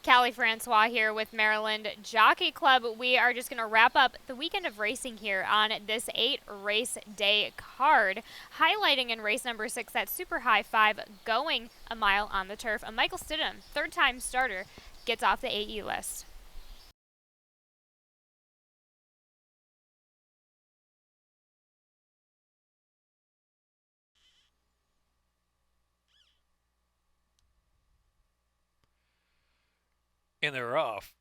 Callie Francois here with Maryland Jockey Club. We are just going to wrap up the weekend of racing here on this 8-race day card, highlighting in race number 6 that super high 5 going a mile on the turf. A Michael Stidham, third-time starter, gets off the AE list. And they're off.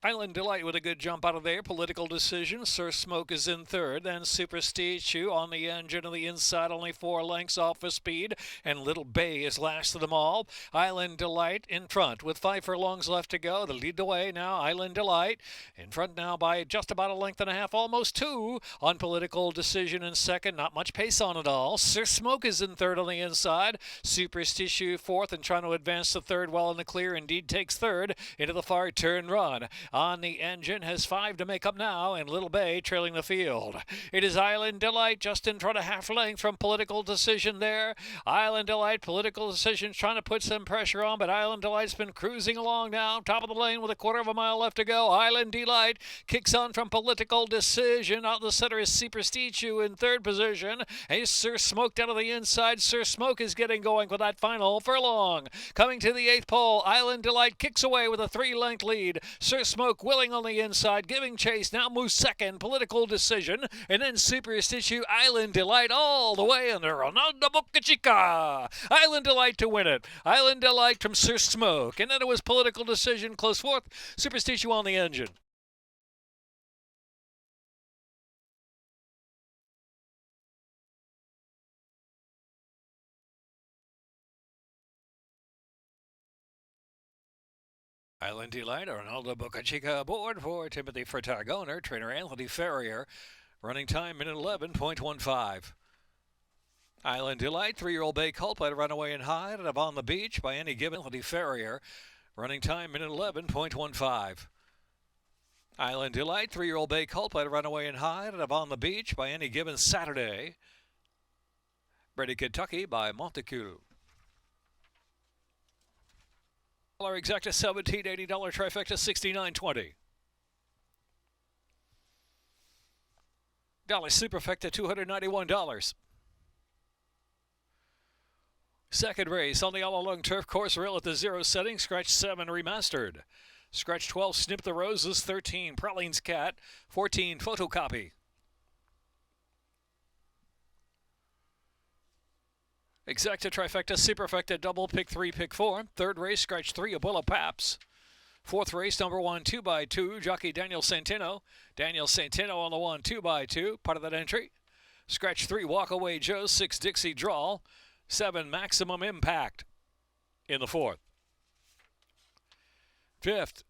Island Delight with a good jump out of there. Political Decision. Sir Smoke is in third. Then Superstice on the engine on the inside, only 4 lengths off of speed. And Little Bay is last of them all. Island Delight in front with 5 furlongs left to go. They lead the way now. Island Delight in front now by just about a length and a half, almost 2 on Political Decision in second. Not much pace on it all. Sir Smoke is in third on the inside. Superstice fourth and trying to advance to third well in the clear. Indeed takes third into the far turn run. On the engine has 5 to make up now, and Little Bay trailing the field. It is Island Delight just in front of half length from Political Decision there. Island Delight, Political Decision trying to put some pressure on, but Island Delight's been cruising along now, top of the lane with a quarter of a mile left to go. Island Delight kicks on from Political Decision. Out in the center is Superstice in third position. And Sir Smoke down to the inside. Sir Smoke is getting going for that final furlong. Coming to the 8th pole, Island Delight kicks away with a 3-length lead. Sir Smoke willing on the inside, giving chase. Now moves second, Political Decision, and then Superstice, Island Delight all the way under Ronaldo Boca Chica. Island Delight to win it. Island Delight from Sir Smoke, and then it was Political Decision close fourth. Superstice on the engine. Island Delight, Ronaldo Boca Chica aboard for Timothy Fertagoner, trainer Anthony Ferrier. Running time, minute 11.15. Island Delight, 3-year-old bay colt by the runaway and hide and on the beach by any given Anthony Ferrier. Running time, minute 11.15. Island Delight, 3-year-old bay colt by the runaway and hide and on the beach by any given Saturday. Bred in Kentucky by Montecule. Exacta $1780 trifecta $69.20. Dollar Superfecta $291. Second race on the all-along turf course rail at the 0 setting. Scratch 7 remastered. Scratch 12 Snip the Roses. 13 Praline's Cat. 14 Photocopy. Exacta trifecta superfecta double pick 3 pick 4. Third race scratch 3 Abuela Paps. Fourth race number 1 2x2 jockey Daniel Santino. Daniel Santino on the 1 2x2 part of that entry. Scratch 3 Walkaway Joe. 6 Dixie Draw. 7 Maximum Impact in the fourth. Fifth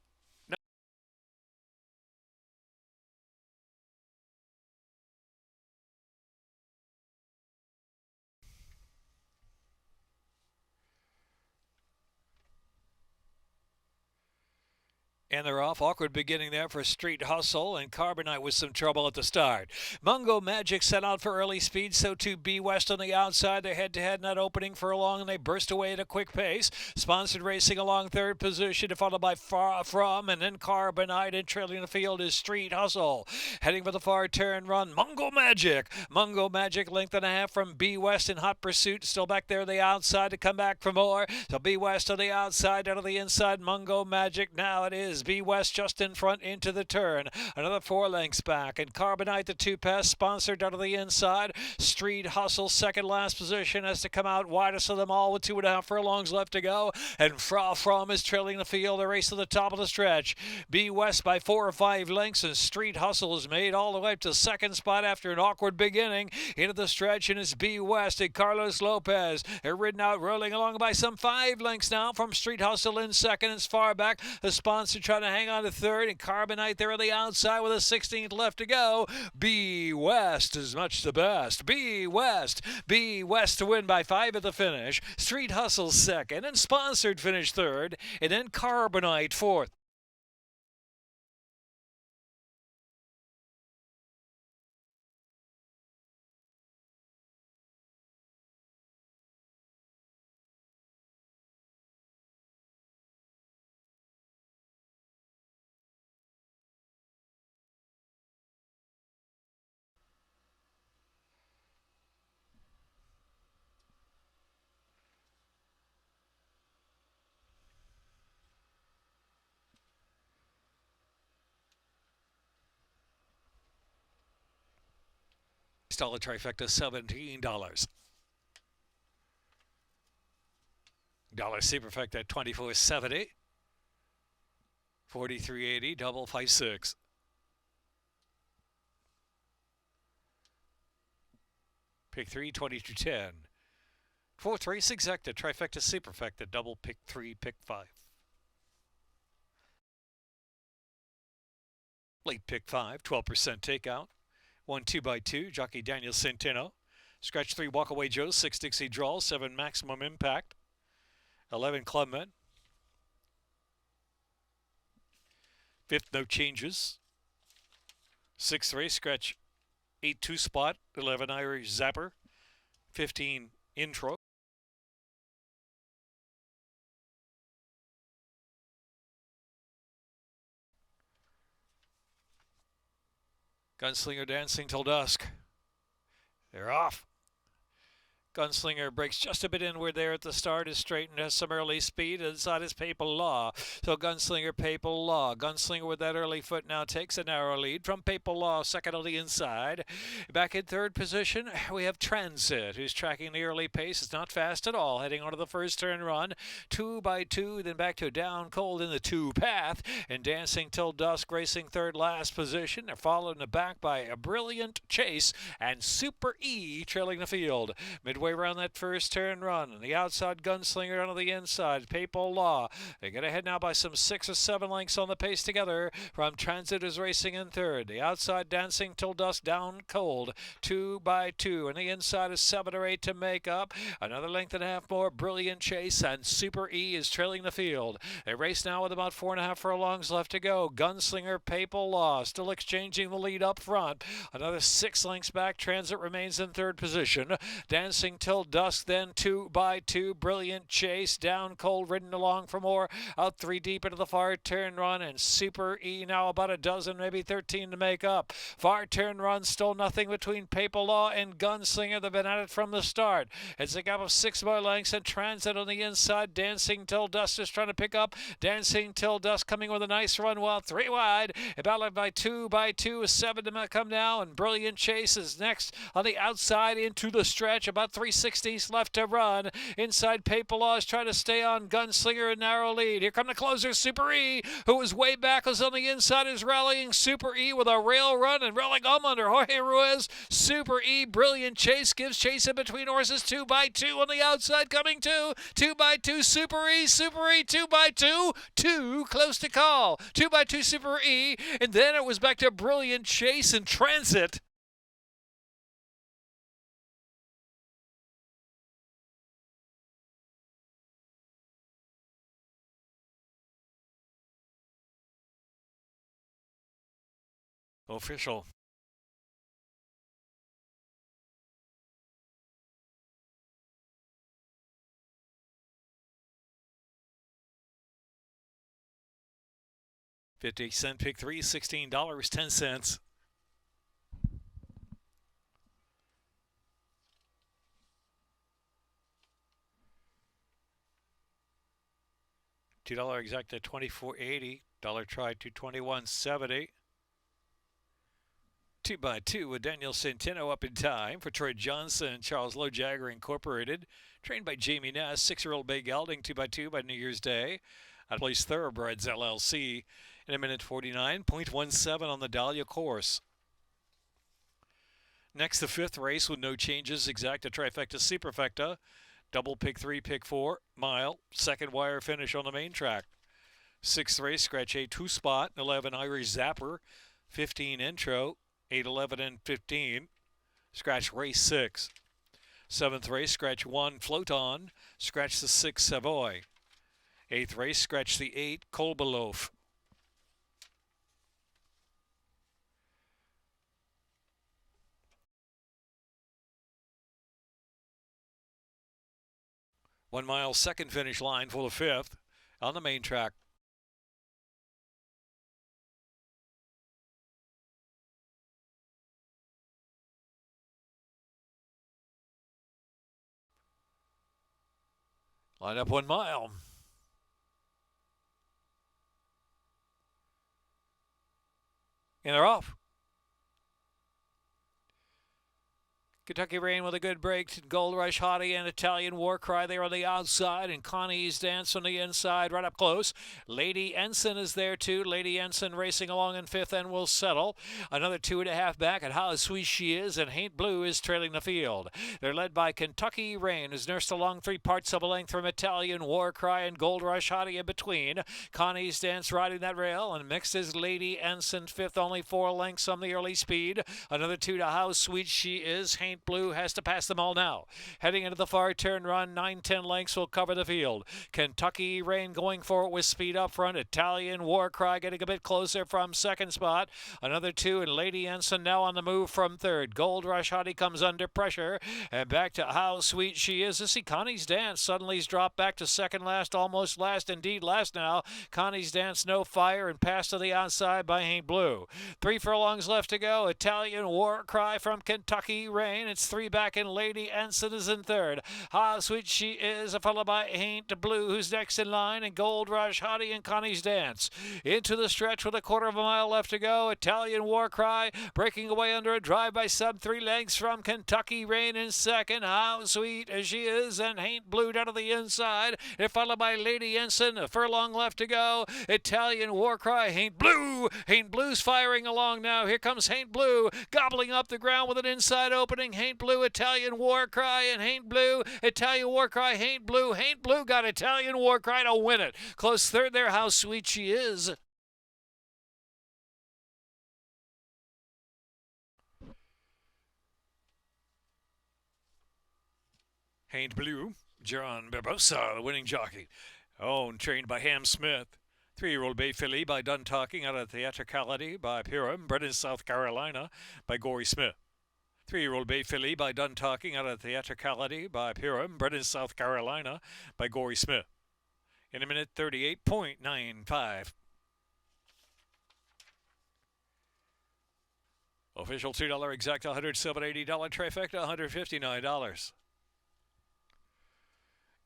and they're off. Awkward beginning there for Street Hustle, and Carbonite with some trouble at the start. Mungo Magic set out for early speed, so too B West on the outside. They're head-to-head, not opening for long, and they burst away at a quick pace. Sponsored Racing along third position, followed by Far From, and then Carbonite, and trailing the field is Street Hustle. Heading for the far turn run, Mungo Magic. Mungo Magic, length and a half from B West in hot pursuit. Still back there on the outside to come back for more. So B West on the outside, out of the inside, Mungo Magic. Now it is B West just in front into the turn. Another 4 lengths back. And Carbonite, the 2-pass, sponsored out of the inside. Street Hustle, second last position, has to come out widest of them all with 2.5 furlongs left to go. And From is trailing the field. The race to the top of the stretch. B West by 4 or 5 lengths, and Street Hustle is made all the way up to second spot after an awkward beginning. Into the stretch, and it's B West and Carlos Lopez. They're ridden out, rolling along by some 5 lengths now from Street Hustle in second. It's far back. The sponsor trying to hang on to third, and Carbonite there on the outside with a 16th left to go. B West is much the best. B West to win by 5 at the finish. Street Hustle second, and Sponsored finished third, and then Carbonite fourth. $6 trifecta, $17. Dollar superfecta at $24.70. $43.80, double 5-6. Pick 3, 22.10. 4-3, exacta, trifecta, superfecta, double pick 3, pick 5. Late pick 5, 12% takeout. 1 2x2, jockey Daniel Centeno. Scratch 3, walkaway Joe, 6 Dixie draw, 7 maximum impact. 11 Clubman. 5th, no changes. 6th race, scratch 8 2 spot, 11 Irish Zapper. 15 intro. Gunslinger dancing till dusk. They're off. Gunslinger breaks just a bit inward there at the start, is straightened, has some early speed, inside is Papal Law. So Gunslinger, Papal Law. Gunslinger with that early foot now takes a narrow lead from Papal Law, second on the inside. Back in third position, we have Transit, who's tracking the early pace. It's not fast at all, heading onto the first turn run. 2x2, then back to Down Cold in the 2 path, and Dancing Till Dusk racing third last position. They're followed in the back by a Brilliant Chase and Super E trailing the field. Midway around that first turn run. And the outside Gunslinger onto the inside. Papal Law. They get ahead now by some 6 or 7 lengths on the pace together. From Transit is racing in third. The outside Dancing Till Dusk Down Cold. 2x2. And the inside is 7 or 8 to make up. Another length and a half more. Brilliant Chase and Super E is trailing the field. They race now with about 4.5 furlongs left to go. Gunslinger, Papal Law still exchanging the lead up front. Another 6 lengths back. Transit remains in third position. Dancing Till Dusk, then 2x2, Brilliant Chase, Down Cold, ridden along for more, out 3 deep into the far turn run, and Super E now about a dozen, maybe 13 to make up. Far turn run, still nothing between Papal Law and Gunslinger. They've been at it from the start. It's a gap of 6 more lengths, and Transit on the inside. Dancing Till Dusk is trying to pick up. Dancing Till Dusk coming with a nice run, while 3 wide. About by 2x2, 7 to come now, and Brilliant Chase is next on the outside into the stretch, about 3/16 left to run. Inside, Papal Law is trying to stay on Gunslinger, a narrow lead. Here come the closers, Super E, who was way back, was on the inside, is rallying. Super E with a rail run and railing under Jorge Ruiz. Super E, Brilliant Chase gives chase in between horses. 2x2 on the outside, coming 2x2, Super E, 2x2, 2 close to call. 2x2, Super E, and then it was back to Brilliant Chase and Transit. Official. $0.50 pick 3, $16.10. $2 exact at $24.80. Dollar try to $21.70. 2x2 with Daniel Centeno up in time for Troy Johnson, Charles Lowe Jagger Incorporated. Trained by Jamie Ness, 6-year-old Bay Gelding, 2x2 by New Year's Day. Out of place Thoroughbreds LLC in a minute 49.17 on the Dahlia course. Next, the 5th race with no changes, exacta, trifecta, superfecta. Double pick 3, pick 4, mile, second wire finish on the main track. 6th race, scratch 8, 2 spot, 11 Irish Zapper, 15 intro, 8, 11, and 15. Scratch race 6. 7th race, scratch 1, float on, scratch the 6, Savoy. 8th race, scratch the 8, Kolbelof. One mile second finish line for the 5th on the main track. Line up 1 mile. And they're off. Kentucky Rain with a good break. Gold Rush Hottie and Italian War Cry there on the outside. And Connie's Dance on the inside right up close. Lady Ensign is there too. Lady Ensign racing along in fifth and will settle. Another 2.5 back at How Sweet She Is. And Haint Blue is trailing the field. They're led by Kentucky Rain, who's nursed along 3 parts of a length from Italian War Cry and Gold Rush Hottie in between. Connie's Dance riding that rail. And mixed is Lady Ensign fifth, only 4 lengths on the early speed. Another 2 to How Sweet She Is. Haint Blue has to pass them all now. Heading into the far turn run, 9-10 lengths will cover the field. Kentucky Rain going for it with speed up front. Italian War Cry getting a bit closer from second spot. Another 2, and Lady Ensign now on the move from third. Gold Rush Hottie comes under pressure. And back to How Sweet She Is. To see Connie's Dance suddenly's dropped back to second last, almost last, indeed last now. Connie's Dance no fire and passed to the outside by Haint Blue. 3 furlongs left to go. Italian War Cry from Kentucky Rain. It's 3 back, and Lady Ensign is in third. How Sweet She Is, followed by Haint Blue, who's next in line, and Gold Rush Hottie and Connie's Dance. Into the stretch with a 1/4 mile left to go. Italian War Cry breaking away under a drive by sub 3 lengths from Kentucky Rain in second. How Sweet As She Is, and Haint Blue down to the inside. They're followed by Lady Ensign. A furlong left to go. Italian War Cry, Haint Blue. Haint Blue's firing along now. Here comes Haint Blue, gobbling up the ground with an inside opening. Haint Blue, Italian War Cry, and Haint Blue, Italian War Cry, Haint Blue. Haint Blue got Italian War Cry to win it. Close third there, How Sweet She Is. Haint Blue, John Barbosa, the winning jockey. Owned, trained by Ham Smith. 3-year-old bay filly by Done Talking out of Theatricality by Purim, bred in South Carolina by Gory Smith. 3-year-old bay filly by Done Talking out of Theatricality by Purim, bred in South Carolina by Gory Smith. In a minute 38.95. Official $2 exact, $107.80 trifecta, $159.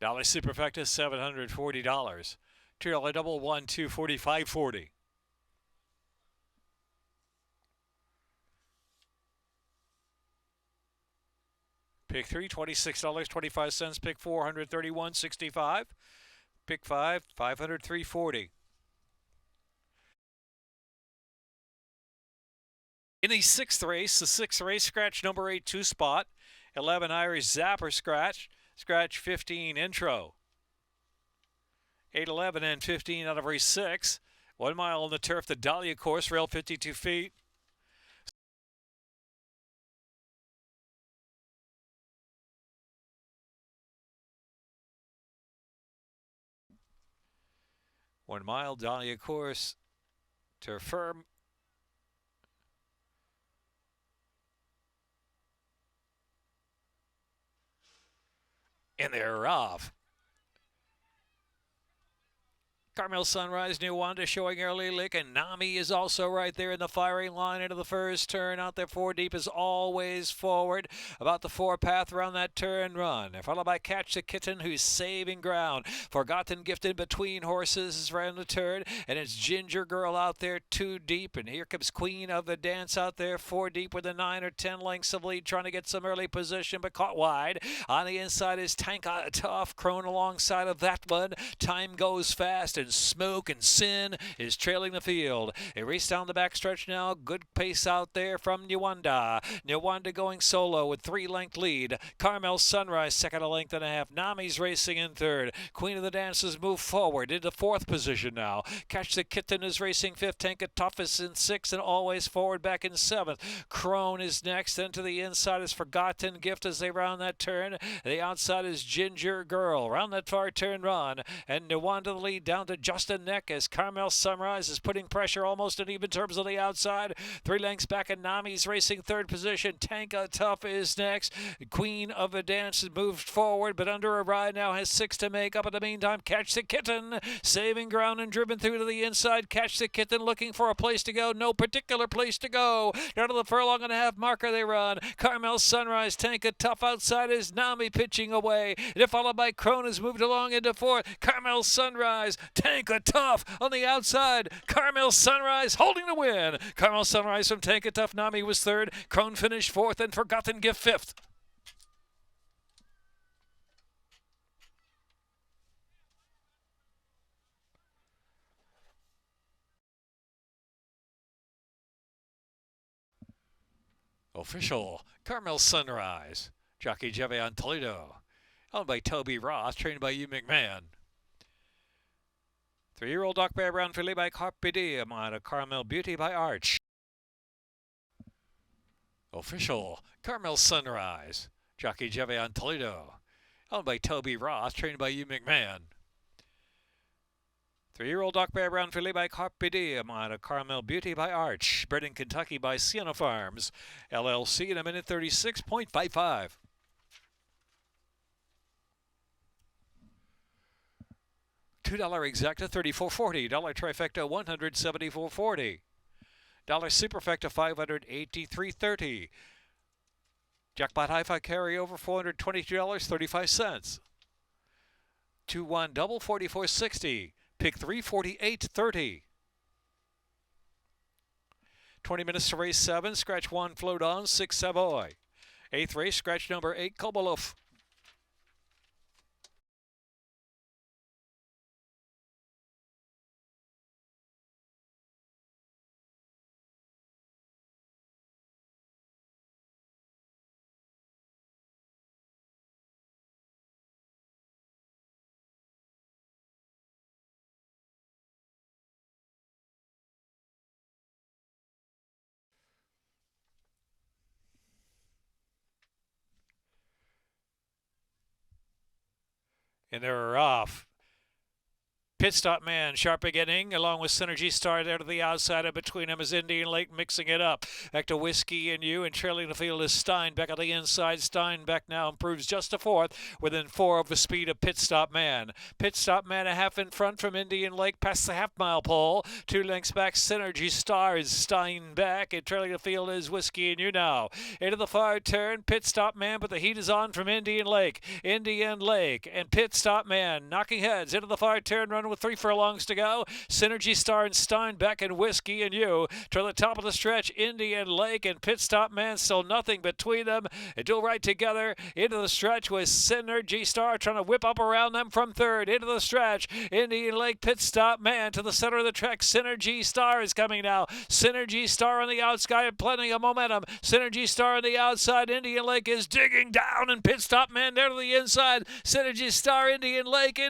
Dollar superfecta, $740. $2 double, 1, 2, 45, 40. Pick 3, $26.25. Pick 4, $131.65. Pick 5, $503.40. In the 6th race, scratch number 8, 2 spot. 11 Irish Zapper scratch. Scratch 15 intro. 8, 11, and 15 out of race 6. 1 mile on the turf, the Dahlia course, rail 52 feet. One mile, Dahlia course, turf firm. And they're off. Carmel Sunrise, New Wanda showing early lick, and Nami is also right there in the firing line into the first turn. Out there 4 deep is always forward. About the 4 path around that turn run. They're followed by Catch the Kitten, who's saving ground. Forgotten Gift in between horses is around the turn, and it's Ginger Girl out there 2 deep. And here comes Queen of the Dance out there 4 deep with a 9 or 10 lengths of lead, trying to get some early position, but caught wide. On the inside is Tanka Tough, Crone alongside of that one. Time goes fast, and Smoke and Sin is trailing the field. They race down the backstretch now. Good pace out there from Nwanda. Nwanda going solo with 3-length lead. Carmel Sunrise second, a length and a half. Nami's racing in third. Queen of the Dances move forward into 4th position now. Catch the Kitten is racing 5th. Tanka Tough is in 6th and always forward back in 7th. Crone is next. Then to the inside is Forgotten Gift as they round that turn. The outside is Ginger Girl. Round that far turn run. And Nwanda the lead down to Justin Neck as Carmel Sunrise is putting pressure almost in even terms on the outside. 3 lengths back, and Nami's racing 3rd position. Tanka Tough is next. Queen of the Dance has moved forward, but under a ride now has 6 to make up. In the meantime, Catch the Kitten saving ground and driven through to the inside. Catch the Kitten looking for a place to go. No particular place to go. Down to the furlong and a half marker they run. Carmel Sunrise, Tanka Tough outside is Nami pitching away. They're followed by Crone, has moved along into 4th. Carmel Sunrise, Tanka Tough on the outside. Carmel Sunrise holding the win. Carmel Sunrise from Tanka Tough. Nami was 3rd. Crone finished 4th, and Forgotten Gift 5th. Official, Carmel Sunrise. Jockey Javion Toledo. Owned by Toby Ross, trained by Hugh McMahon. 3-year-old Doc Bear Brown filly by Carpe Diem out of Carmel Beauty by Arch. Official, Carmel Sunrise. Jockey Javion Toledo. Owned by Toby Ross, trained by Hugh McMahon. 3-year-old Doc Bear Brown filly by Carpe Diem out of Carmel Beauty by Arch. Bred in Kentucky by Sienna Farms, LLC in a minute 36.55. $2 exacta, $34.40. $1 trifecta, $174.40. $1 superfecta, $583.30. Jackpot Hi-Fi carryover, $422.35. 2-1 double, $44.60. Pick 3, $48.30. 20 minutes to race 7. Scratch 1, Float On, 6, Savoy. 8th race, scratch number 8, Kobolov. And they're off. Pit Stop Man, sharp beginning, along with Synergy Star there to the outside, and between them is Indian Lake mixing it up. Back to Whiskey and You, and trailing the field is Steinbeck on the inside. Steinbeck now improves just a fourth, within 4 of the speed of Pit Stop Man. Pit Stop Man a half in front from Indian Lake, past the half-mile pole. 2 lengths back, Synergy Star is Steinbeck, and trailing the field is Whiskey and You now. Into the far turn, Pit Stop Man, but the heat is on from Indian Lake. Indian Lake and Pit Stop Man knocking heads into the far turn, running with 3 furlongs to go. Synergy Star and Steinbeck and Whiskey and You to the top of the stretch. Indian Lake and Pit Stop Man, still nothing between them. They dual right together into the stretch with Synergy Star trying to whip up around them from third. Into the stretch, Indian Lake, Pit Stop Man to the center of the track. Synergy Star is coming now. Synergy Star on the outside, plenty of momentum. Synergy Star on the outside. Indian Lake is digging down, and Pit Stop Man there to the inside. Synergy Star, Indian Lake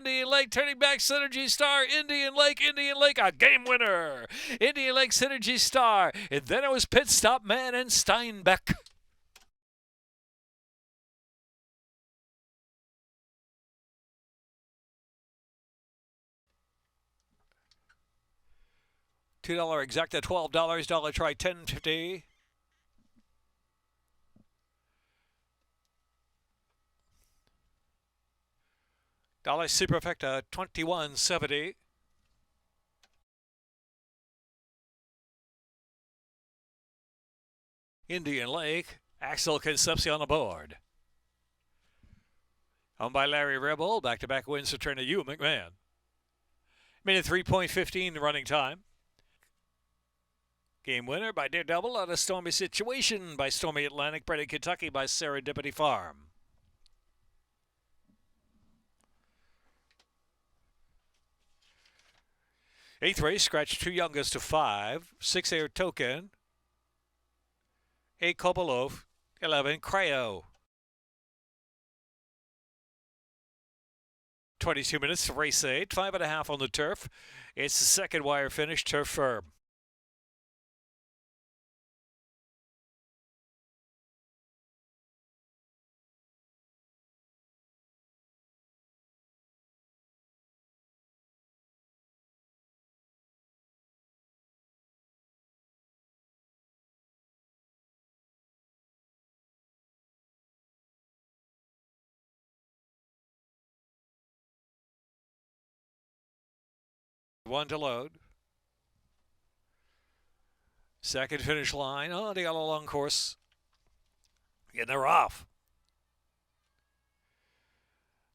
turning back. Synergy Star, Indian Lake, a game winner. Indian Lake, Synergy Star, and then it was Pit Stop Man and Steinbeck. $2 exacta, $12. $1 try, $10.50. $1 superfecta, $21.70. Indian Lake, Axel Concepcion on the board. Owned by Larry Rebel, back-to-back wins to turn to Hugh McMahon. Minute 3.15 running time. Game winner by Daredevil on a Stormy Situation by Stormy Atlantic, bred in Kentucky by Serendipity Farm. 8th race, scratch 2 youngest to 5. 6 Air Token. 8 Kobolov. 11 Cryo. 22 minutes to race 8. 5.5 on the turf. It's the second wire finish, turf firm. One to load. Second finish line on the yellow long course. And they're off.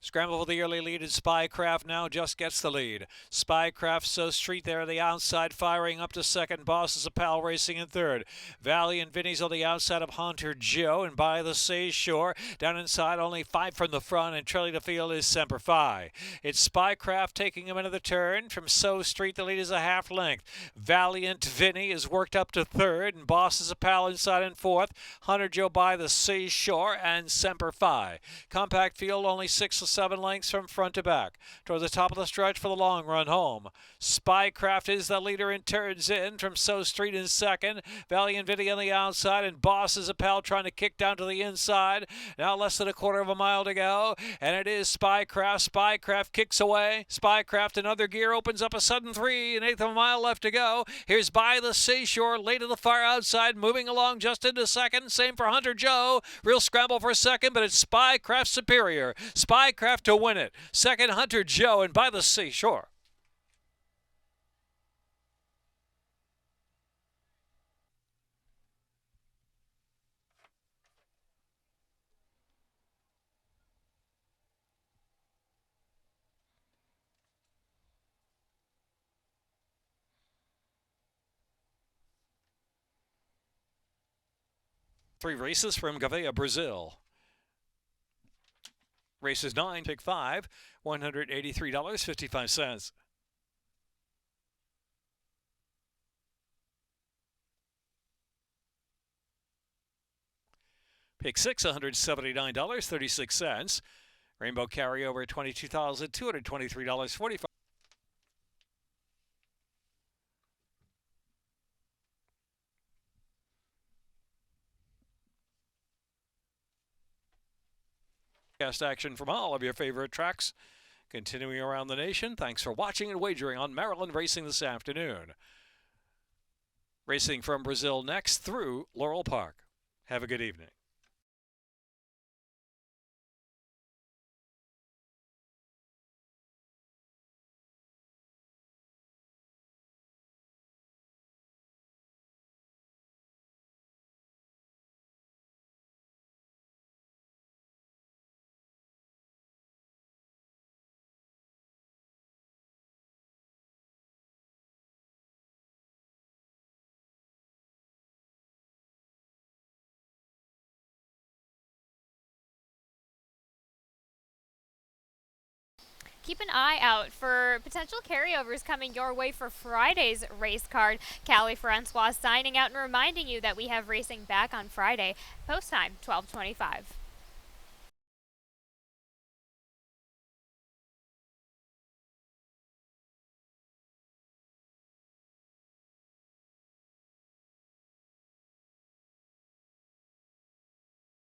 Scramble for the early lead, and Spycraft now just gets the lead. Spycraft, So Street there on the outside, firing up to second. Bosses of Pal racing in third. Valiant Vinny's on the outside of Hunter Joe, and by the seashore, down inside, only 5 from the front, and trailing the field is Semper Fi. It's Spycraft taking him into the turn. From So Street, the lead is a half length. Valiant Vinny is worked up to third, and Bosses of Pal inside in fourth. Hunter Joe by the seashore, and Semper Fi. Compact field only 6 or 7 lengths from front to back. Toward the top of the stretch for the long run home. Spycraft is the leader and turns in from So Street in second. Valiant Vinny on the outside, and Bosses of Pal trying to kick down to the inside. Now less than a quarter of a mile to go, and it is Spycraft. Spycraft kicks away. Spycraft, another gear, opens up a sudden 3 1/8 of a mile left to go. Here's By the Seashore, late to the far outside, moving along just into second. Same for Hunter Joe. Real scramble for second, but it's Spycraft superior. Spycraft to win it. Second, Hunter Joe, and By the Seashore. Three races from Gouveia, Brazil. Races 9, pick 5, $183.55. Pick 6, $179.36. Rainbow carryover, $22,223.45. Cast action from all of your favorite tracks. Continuing around the nation, thanks for watching and wagering on Maryland Racing this afternoon. Racing from Brazil next through Laurel Park. Have a good evening. Keep an eye out for potential carryovers coming your way for Friday's race card. Callie Francois signing out and reminding you that we have racing back on Friday, post time 12:25.